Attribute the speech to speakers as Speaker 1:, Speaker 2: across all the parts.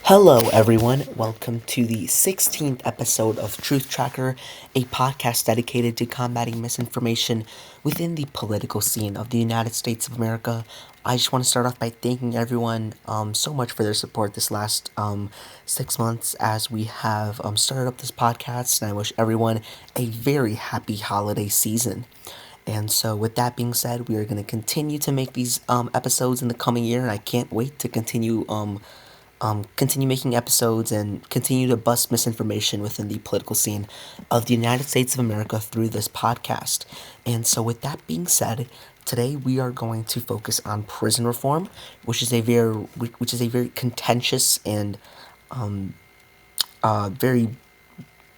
Speaker 1: Hello, everyone. Welcome to the 16th episode of Truth Tracker, a podcast dedicated to combating misinformation within the political scene of the United States of America. I just want to start off by thanking everyone so much for their support this last 6 months as we have started up this podcast, and I wish everyone a very happy holiday season. And so, with that being said, we are going to continue to make these episodes in the coming year, and I can't wait to continue making episodes and continue to bust misinformation within the political scene of the United States of America through this podcast. And so, with that being said, today we are going to focus on prison reform, which is a very contentious and very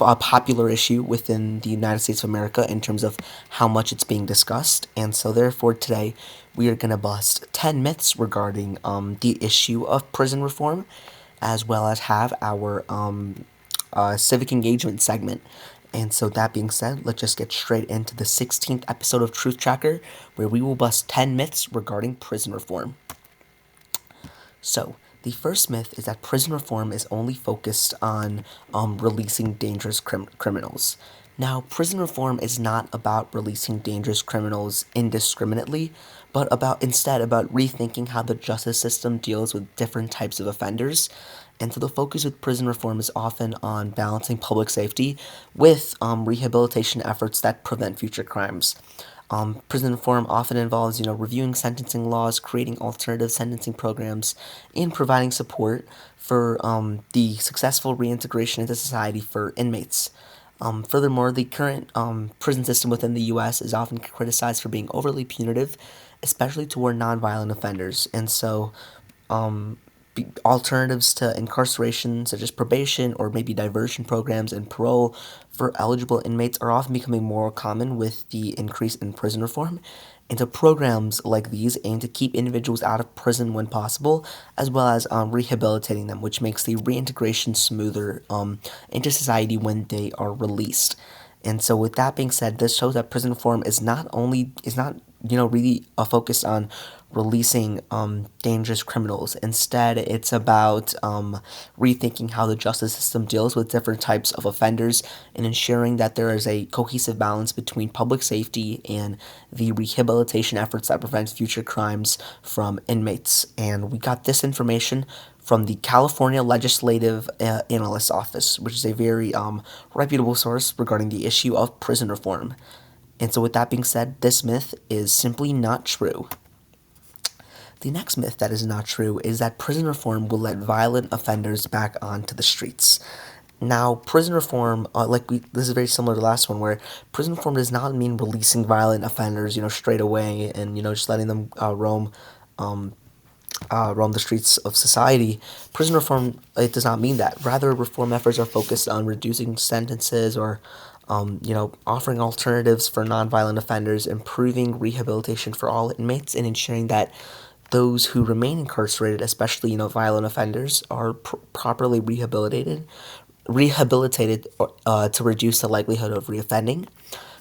Speaker 1: a popular issue within the United States of America in terms of how much it's being discussed. And so, therefore, today we are going to bust 10 myths regarding the issue of prison reform, as well as have our civic engagement segment. And so, that being said, let's just get straight into the 16th episode of Truth Tracker, where we will bust 10 myths regarding prison reform. So, the first myth is that prison reform is only focused on releasing dangerous criminals. Now, prison reform is not about releasing dangerous criminals indiscriminately, but instead about rethinking how the justice system deals with different types of offenders. And so the focus with prison reform is often on balancing public safety with rehabilitation efforts that prevent future crimes. Prison reform often involves, reviewing sentencing laws, creating alternative sentencing programs, and providing support for the successful reintegration into society for inmates. Furthermore, the current prison system within the U.S. is often criticized for being overly punitive, especially toward nonviolent offenders. And so, alternatives to incarceration, such as probation or maybe diversion programs and parole for eligible inmates, are often becoming more common with the increase in prison reform. And so, programs like these aim to keep individuals out of prison when possible, as well as rehabilitating them, which makes the reintegration smoother into society when they are released. And so, with that being said, this shows that prison reform is not really focused on releasing dangerous criminals. Instead, it's about rethinking how the justice system deals with different types of offenders and ensuring that there is a cohesive balance between public safety and the rehabilitation efforts that prevent future crimes from inmates. And we got this information from the California Legislative Analyst's Office, which is a very reputable source regarding the issue of prison reform. And so, with that being said, this myth is simply not true. The next myth that is not true is that prison reform will let violent offenders back onto the streets. Now, prison reform, this is very similar to the last one, where prison reform does not mean releasing violent offenders, straight away and just letting them roam the streets of society. Prison reform, it does not mean that. Rather, reform efforts are focused on reducing sentences or offering alternatives for nonviolent offenders, improving rehabilitation for all inmates, and ensuring that those who remain incarcerated, especially violent offenders, are properly rehabilitated to reduce the likelihood of reoffending.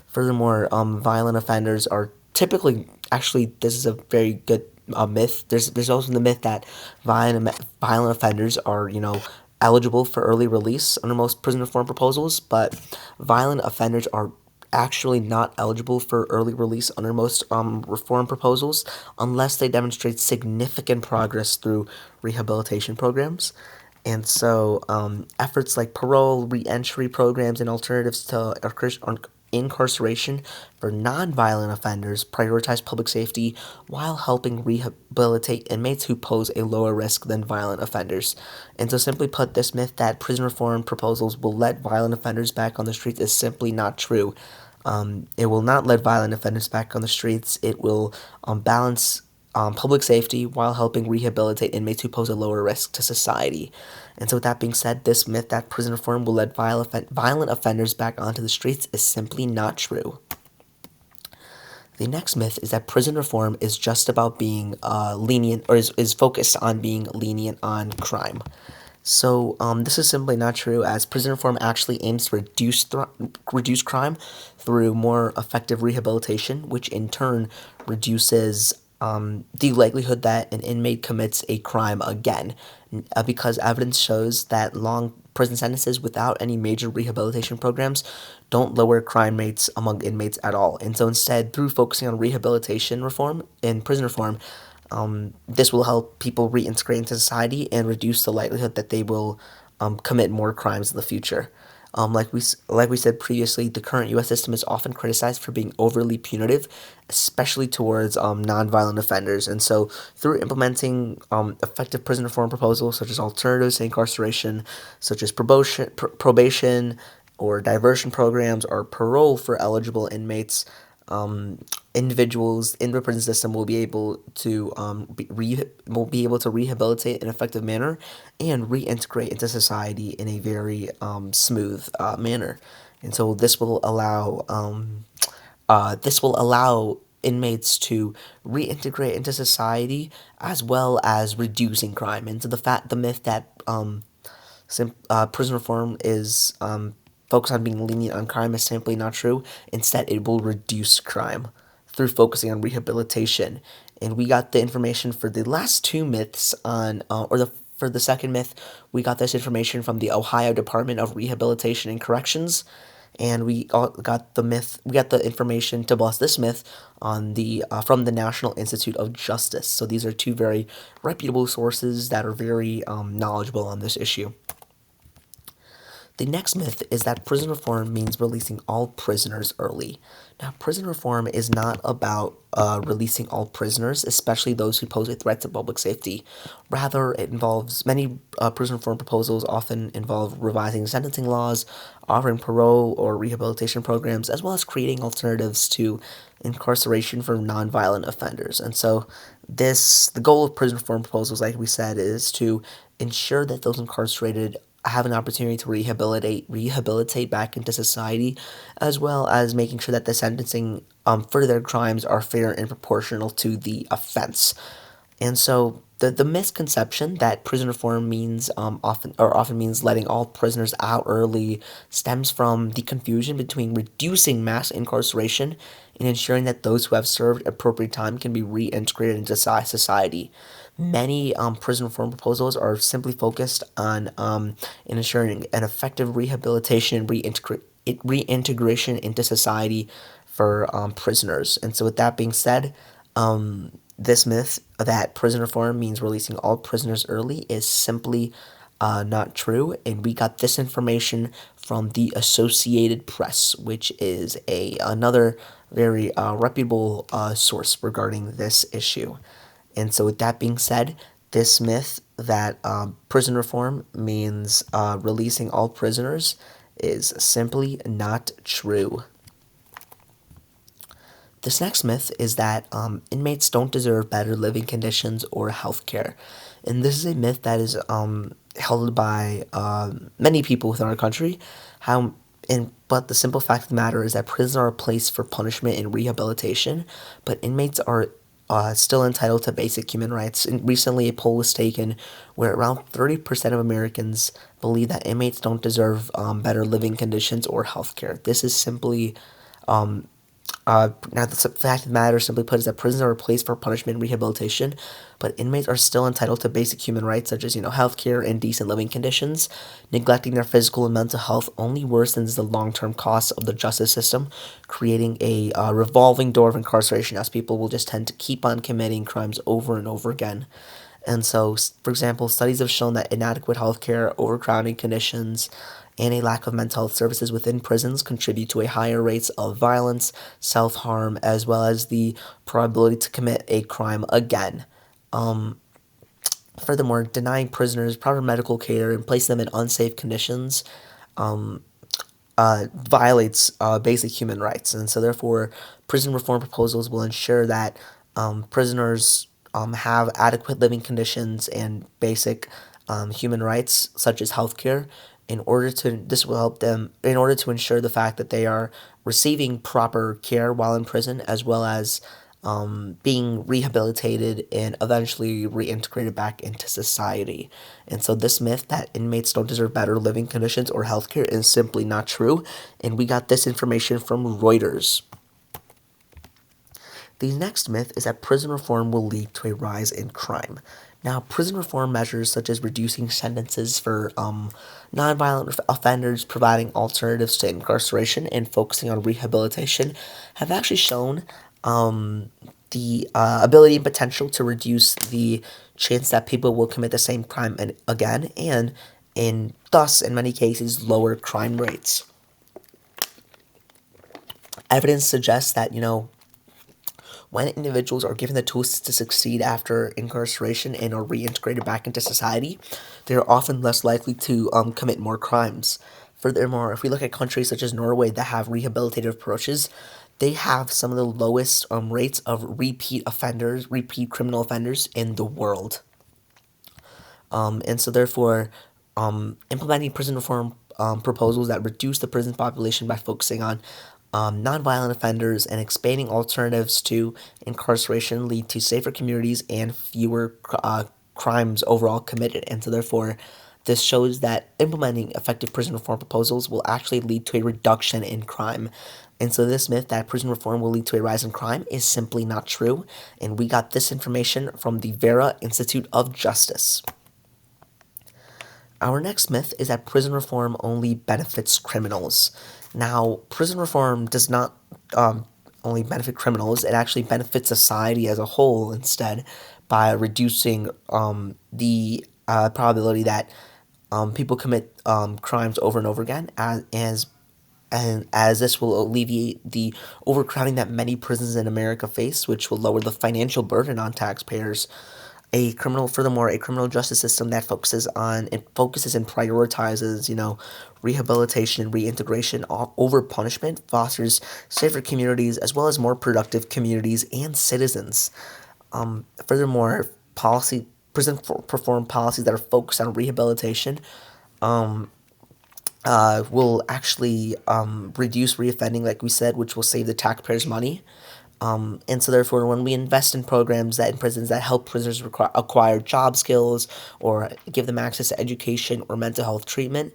Speaker 1: Furthermore, violent offenders are typically, actually, this is a very good myth. There's also the myth that violent offenders are eligible for early release under most prison reform proposals, but violent offenders are actually not eligible for early release under most reform proposals unless they demonstrate significant progress through rehabilitation programs. And so, efforts like parole, reentry programs, and alternatives to incarceration for nonviolent offenders prioritize public safety while helping rehabilitate inmates who pose a lower risk than violent offenders. And so, simply put, this myth that prison reform proposals will let violent offenders back on the streets is simply not true. It will not let violent offenders back on the streets. It will balance public safety while helping rehabilitate inmates who pose a lower risk to society. And so, with that being said, this myth that prison reform will let violent offenders back onto the streets is simply not true. The next myth is that prison reform is just about being lenient, or is focused on being lenient on crime. So, this is simply not true, as prison reform actually aims to reduce crime through more effective rehabilitation, which in turn reduces the likelihood that an inmate commits a crime again, because evidence shows that long prison sentences without any major rehabilitation programs don't lower crime rates among inmates at all. And so instead, through focusing on rehabilitation reform and prison reform, this will help people reintegrate into society and reduce the likelihood that they will commit more crimes in the future. Like we said previously, the current U.S. system is often criticized for being overly punitive, especially towards nonviolent offenders. And so, through implementing effective prison reform proposals such as alternatives to incarceration, such as probation or diversion programs, or parole for eligible inmates, individuals in the prison system will be able to will be able to rehabilitate in an effective manner and reintegrate into society in a very smooth manner. And so this will allow inmates to reintegrate into society as well as reducing crime. And so the myth that prison reform is focused on being lenient on crime is simply not true. Instead, it will reduce crime through focusing on rehabilitation. And we got the information for the last two myths on, or the for the second myth, we got this information from the Ohio Department of Rehabilitation and Corrections, and we got the information to bust this myth on the from the National Institute of Justice. So these are two very reputable sources that are very knowledgeable on this issue. The next myth is that prison reform means releasing all prisoners early. Now, prison reform is not about releasing all prisoners, especially those who pose a threat to public safety. Rather, it involves many prison reform proposals often involve revising sentencing laws, offering parole or rehabilitation programs, as well as creating alternatives to incarceration for nonviolent offenders. And so, the goal of prison reform proposals, like we said, is to ensure that those incarcerated have an opportunity to rehabilitate back into society, as well as making sure that the sentencing for their crimes are fair and proportional to the offense. And so the misconception that prison reform means often means letting all prisoners out early stems from the confusion between reducing mass incarceration and ensuring that those who have served appropriate time can be reintegrated into society. Many prison reform proposals are simply focused on ensuring an effective rehabilitation and reintegration into society for prisoners. And so, with that being said, this myth that prison reform means releasing all prisoners early is simply not true. And we got this information from the Associated Press, which is another very reputable source regarding this issue. And so, with that being said, this myth that prison reform means releasing all prisoners is simply not true. This next myth is that inmates don't deserve better living conditions or health care. And this is a myth that is held by many people within our country. But the simple fact of the matter is that prisons are a place for punishment and rehabilitation, but inmates are still entitled to basic human rights. And recently, a poll was taken where around 30% of Americans believe that inmates don't deserve better living conditions or health care. This is simply now, the fact of the matter, simply put, is that prisons are a place for punishment and rehabilitation, but inmates are still entitled to basic human rights such as, healthcare and decent living conditions. Neglecting their physical and mental health only worsens the long-term costs of the justice system, creating a revolving door of incarceration, as people will just tend to keep on committing crimes over and over again. And so, for example, studies have shown that inadequate healthcare, overcrowding conditions, and a lack of mental health services within prisons contribute to a higher rates of violence, self-harm, as well as the probability to commit a crime again. Furthermore, denying prisoners proper medical care and placing them in unsafe conditions violates basic human rights. And so, therefore, prison reform proposals will ensure that prisoners have adequate living conditions and basic human rights, such as healthcare, this will help them in order to ensure the fact that they are receiving proper care while in prison, as well as being rehabilitated and eventually reintegrated back into society. And so, this myth that inmates don't deserve better living conditions or healthcare is simply not true. And we got this information from Reuters. The next myth is that prison reform will lead to a rise in crime. Now, prison reform measures such as reducing sentences for nonviolent offenders, providing alternatives to incarceration, and focusing on rehabilitation have actually shown the ability and potential to reduce the chance that people will commit the same crime again, and thus, in many cases, lower crime rates. Evidence suggests that, when individuals are given the tools to succeed after incarceration and are reintegrated back into society, they are often less likely to commit more crimes. Furthermore, if we look at countries such as Norway that have rehabilitative approaches, they have some of the lowest rates of repeat criminal offenders in the world. And so, therefore, implementing prison reform proposals that reduce the prison population by focusing on nonviolent offenders and expanding alternatives to incarceration lead to safer communities and fewer crimes overall committed. And so, therefore, this shows that implementing effective prison reform proposals will actually lead to a reduction in crime. And so, this myth that prison reform will lead to a rise in crime is simply not true. And we got this information from the Vera Institute of Justice. Our next myth is that prison reform only benefits criminals. Now, prison reform does not only benefit criminals, it actually benefits society as a whole instead by reducing the probability that people commit crimes over and over again, as this will alleviate the overcrowding that many prisons in America face, which will lower the financial burden on taxpayers. Furthermore, a criminal justice system that focuses and prioritizes, rehabilitation and reintegration over punishment fosters safer communities as well as more productive communities and citizens. Furthermore, prison reform policies that are focused on rehabilitation will actually reduce reoffending, like we said, which will save the taxpayers money. And so, therefore, when we invest in programs that in prisons that help prisoners acquire job skills or give them access to education or mental health treatment,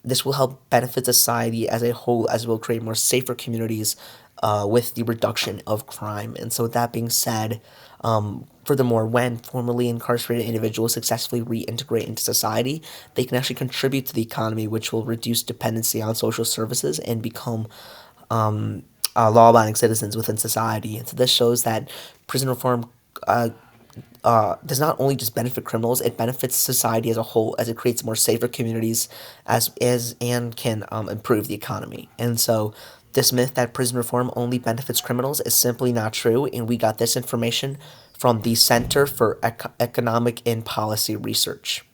Speaker 1: this will help benefit society as a whole, as will create more safer communities with the reduction of crime. And so, with that being said, furthermore, when formerly incarcerated individuals successfully reintegrate into society, they can actually contribute to the economy, which will reduce dependency on social services and become law-abiding citizens within society. And so this shows that prison reform does not only just benefit criminals, it benefits society as a whole as it creates more safer communities and can improve the economy. And so this myth that prison reform only benefits criminals is simply not true, and we got this information from the Center for Economic and Policy Research.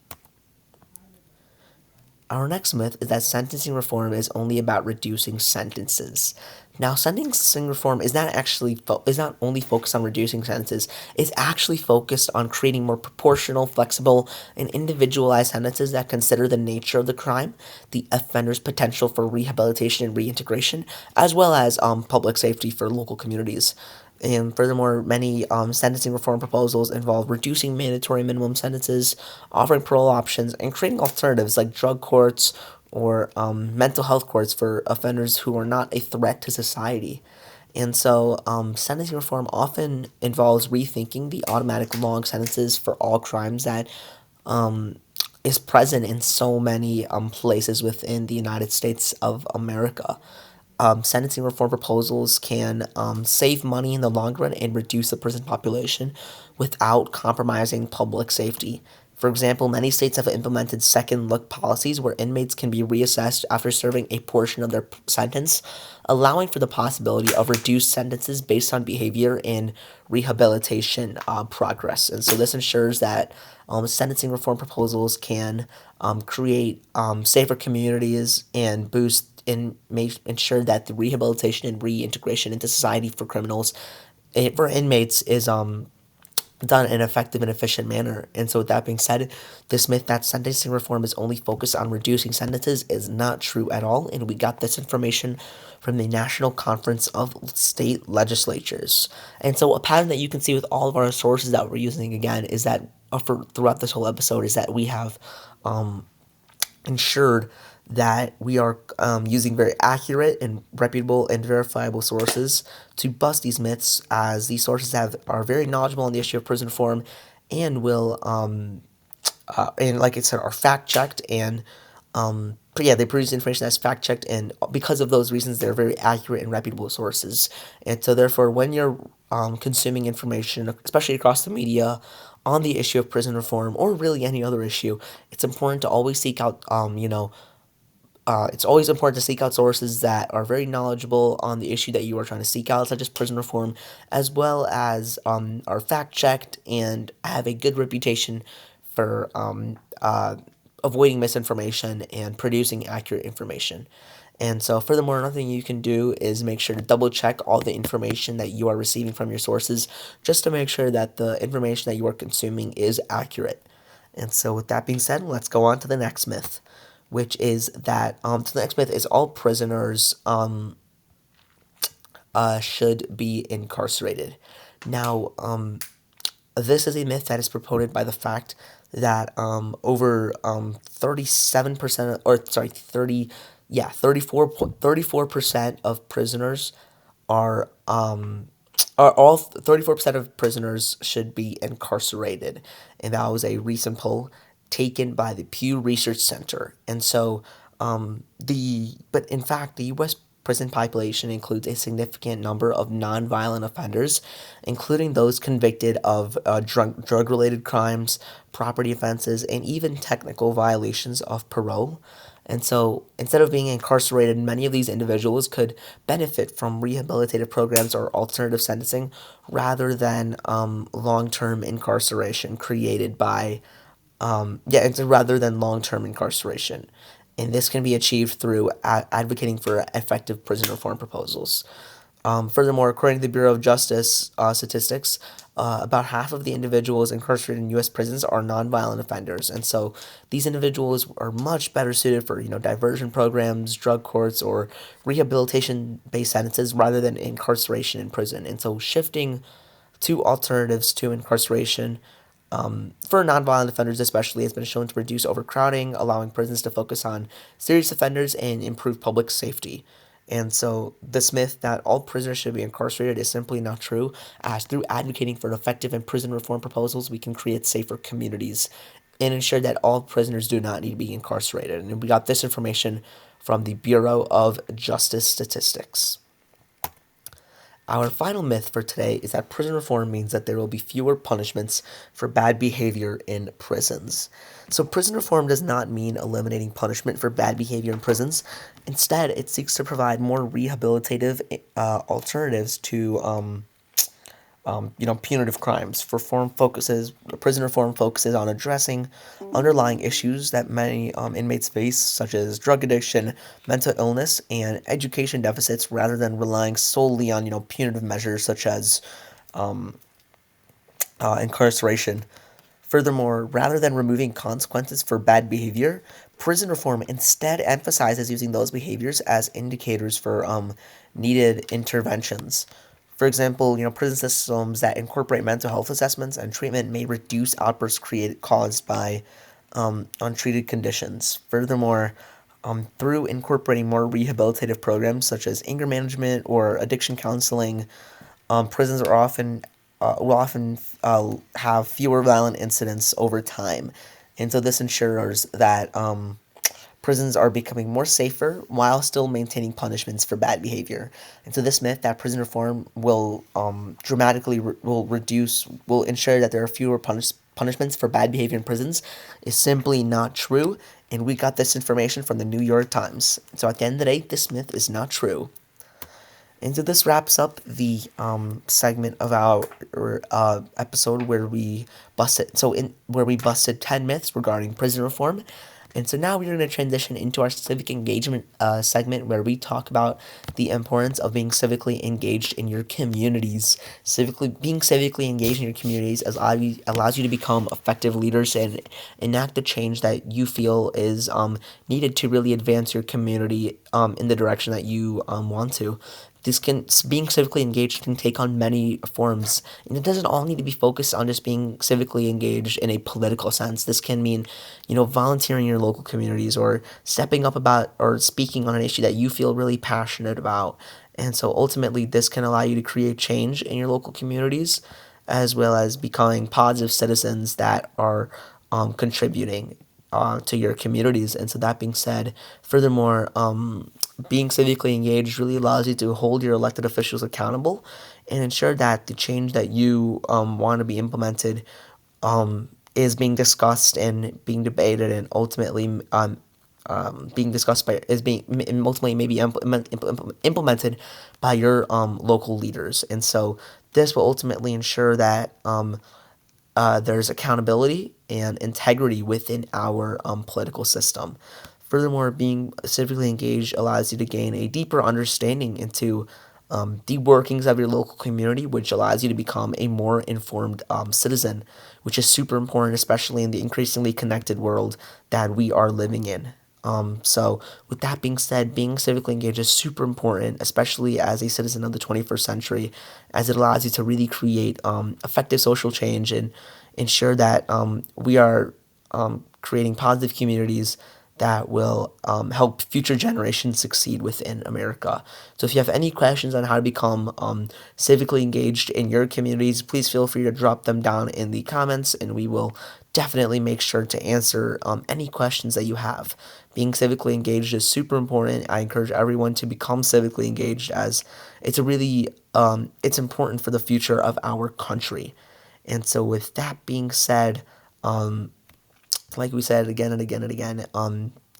Speaker 1: Our next myth is that sentencing reform is only about reducing sentences. Now, sentencing reform is not only focused on reducing sentences. It's actually focused on creating more proportional, flexible, and individualized sentences that consider the nature of the crime, the offender's potential for rehabilitation and reintegration, as well as public safety for local communities. And furthermore, many sentencing reform proposals involve reducing mandatory minimum sentences, offering parole options, and creating alternatives like drug courts or mental health courts for offenders who are not a threat to society. And so, sentencing reform often involves rethinking the automatic long sentences for all crimes that is present in so many places within the United States of America. Sentencing reform proposals can save money in the long run and reduce the prison population without compromising public safety. For example, many states have implemented second look policies where inmates can be reassessed after serving a portion of their sentence, allowing for the possibility of reduced sentences based on behavior and rehabilitation progress. And so this ensures that sentencing reform proposals can create safer communities and ensure that the rehabilitation and reintegration into society for criminals, for inmates, is done in an effective and efficient manner. And so, with that being said, this myth that sentencing reform is only focused on reducing sentences is not true at all. And we got this information from the National Conference of State Legislatures. And so, a pattern that you can see with all of our sources that we're using again is that throughout this whole episode is that we have ensured that we are using very accurate and reputable and verifiable sources to bust these myths, as these sources are very knowledgeable on the issue of prison reform and will and like I said, are fact checked and but yeah, they produce information that's fact checked, and because of those reasons, they're very accurate and reputable sources. And so, therefore, when you're consuming information, especially across the media, on the issue of prison reform or really any other issue, it's important to always seek out, it's always important to seek out sources that are very knowledgeable on the issue that you are trying to seek out, such as prison reform, as well as are fact checked and have a good reputation for avoiding misinformation and producing accurate information. And so, furthermore, another thing you can do is make sure to double check all the information that you are receiving from your sources, just to make sure that the information that you are consuming is accurate. And so, with that being said, let's go on to the next myth, which is that so the next myth is all prisoners should be incarcerated. Now, this is a myth that is promoted by the fact that over 37%, or sorry, 30, yeah, 34% of prisoners are are all 34% of prisoners should be incarcerated, and that was a recent poll taken by the Pew Research Center. And so but in fact, the U.S. prison population includes a significant number of nonviolent offenders, including those convicted of drug related crimes, property offenses, and even technical violations of parole. And so, instead of being incarcerated, many of these individuals could benefit from rehabilitative programs or alternative sentencing rather than long term incarceration created by, it's rather than long term incarceration. And this can be achieved through advocating for effective prison reform proposals. Furthermore, according to the Bureau of Justice statistics, about half of the individuals incarcerated in U.S. prisons are nonviolent offenders, and so these individuals are much better suited for diversion programs, drug courts, or rehabilitation-based sentences rather than incarceration in prison. And so, shifting to alternatives to incarceration for nonviolent offenders especially has been shown to reduce overcrowding, allowing prisons to focus on serious offenders and improve public safety. And so, this myth that all prisoners should be incarcerated is simply not true, as through advocating for effective and prison reform proposals, we can create safer communities and ensure that all prisoners do not need to be incarcerated. And we got this information from the Bureau of Justice Statistics. Our final myth for today is that prison reform means that there will be fewer punishments for bad behavior in prisons. So, prison reform does not mean eliminating punishment for bad behavior in prisons. Instead, it seeks to provide more rehabilitative alternatives to punitive crimes. Prison reform focuses on addressing underlying issues that many inmates face, such as drug addiction, mental illness, and education deficits, rather than relying solely on punitive measures such as incarceration. Furthermore, rather than removing consequences for bad behavior, prison reform instead emphasizes using those behaviors as indicators for needed interventions. For example, prison systems that incorporate mental health assessments and treatment may reduce outbursts caused by untreated conditions. Furthermore, through incorporating more rehabilitative programs such as anger management or addiction counseling, prisons will often have fewer violent incidents over time, and so this ensures that prisons are becoming more safer while still maintaining punishments for bad behavior. And so this myth that prison reform will dramatically will ensure that there are fewer punishments for bad behavior in prisons is simply not true. And we got this information from the New York Times. So at the end of the day, this myth is not true. And so this wraps up the segment of our episode where we busted 10 myths regarding prison reform. And so now we're going to transition into our civic engagement segment where we talk about the importance of being civically engaged in your communities. Being civically engaged in your communities allows you to become effective leaders and enact the change that you feel is needed to really advance your community in the direction that you want to. this can being civically engaged can take on many forms, and it doesn't all need to be focused on just being civically engaged in a political sense. This can mean, volunteering in your local communities, or stepping up about or speaking on an issue that you feel really passionate about. And so ultimately, this can allow you to create change in your local communities, as well as becoming positive citizens that are contributing to your communities. And so, that being said, furthermore, being civically engaged really allows you to hold your elected officials accountable and ensure that the change that you want to be implemented is being discussed and being debated, and ultimately being discussed by is being ultimately maybe implemented by your local leaders. And so this will ultimately ensure that there's accountability and integrity within our political system. Furthermore, being civically engaged allows you to gain a deeper understanding into the workings of your local community, which allows you to become a more informed citizen, which is super important, especially in the increasingly connected world that we are living in. So, with that being said, being civically engaged is super important, especially as a citizen of the 21st century, as it allows you to really create effective social change and ensure that we are creating positive communities that will help future generations succeed within America. So, if you have any questions on how to become civically engaged in your communities, please feel free to drop them down in the comments, and we will definitely make sure to answer any questions that you have. Being civically engaged is super important. I encourage everyone to become civically engaged, as it's a really it's important for the future of our country. And so, with that being said, like we said again and again and again,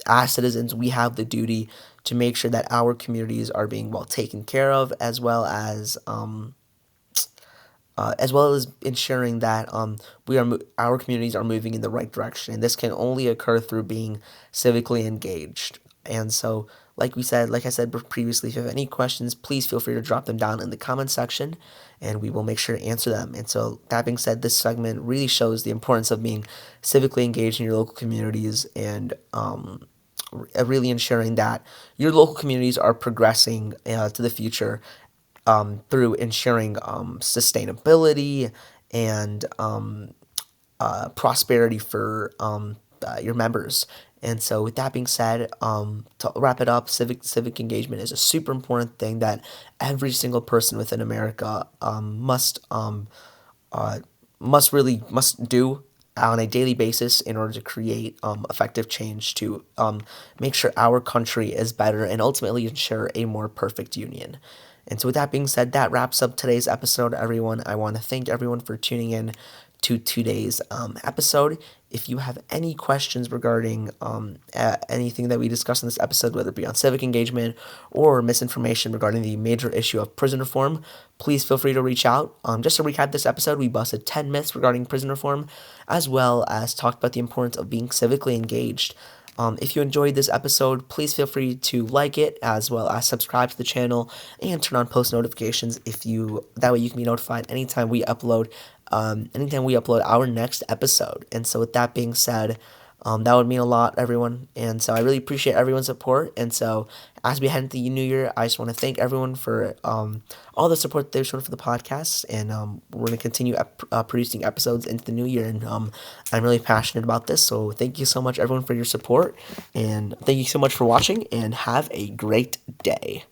Speaker 1: as citizens, we have the duty to make sure that our communities are being well taken care of, as well as ensuring that our communities are moving in the right direction. And this can only occur through being civically engaged. And so, like I said previously, if you have any questions, please feel free to drop them down in the comment section, and we will make sure to answer them. And so, that being said, this segment really shows the importance of being civically engaged in your local communities, and really ensuring that your local communities are progressing to the future through ensuring sustainability and prosperity for your members. And so, with that being said, to wrap it up, civic engagement is a super important thing that every single person within America uh, must do on a daily basis in order to create effective change to make sure our country is better and ultimately ensure a more perfect union. And so, with that being said, that wraps up today's episode, everyone. I want to thank everyone for tuning in to today's episode. If you have any questions regarding anything that we discussed in this episode, whether it be on civic engagement or misinformation regarding the major issue of prison reform, please feel free to reach out. Just to recap this episode, we busted 10 myths regarding prison reform, as well as talked about the importance of being civically engaged. If you enjoyed this episode, please feel free to like it, as well as subscribe to the channel and turn on post notifications that way you can be notified anytime we upload our next episode. And so, with that being said, that would mean a lot, everyone. And so, I really appreciate everyone's support. And so, as we head into the new year, I just want to thank everyone for all the support they've shown for the podcast. And we're going to continue producing episodes into the new year. And I'm really passionate about this. So, thank you so much, everyone, for your support. And thank you so much for watching. And have a great day.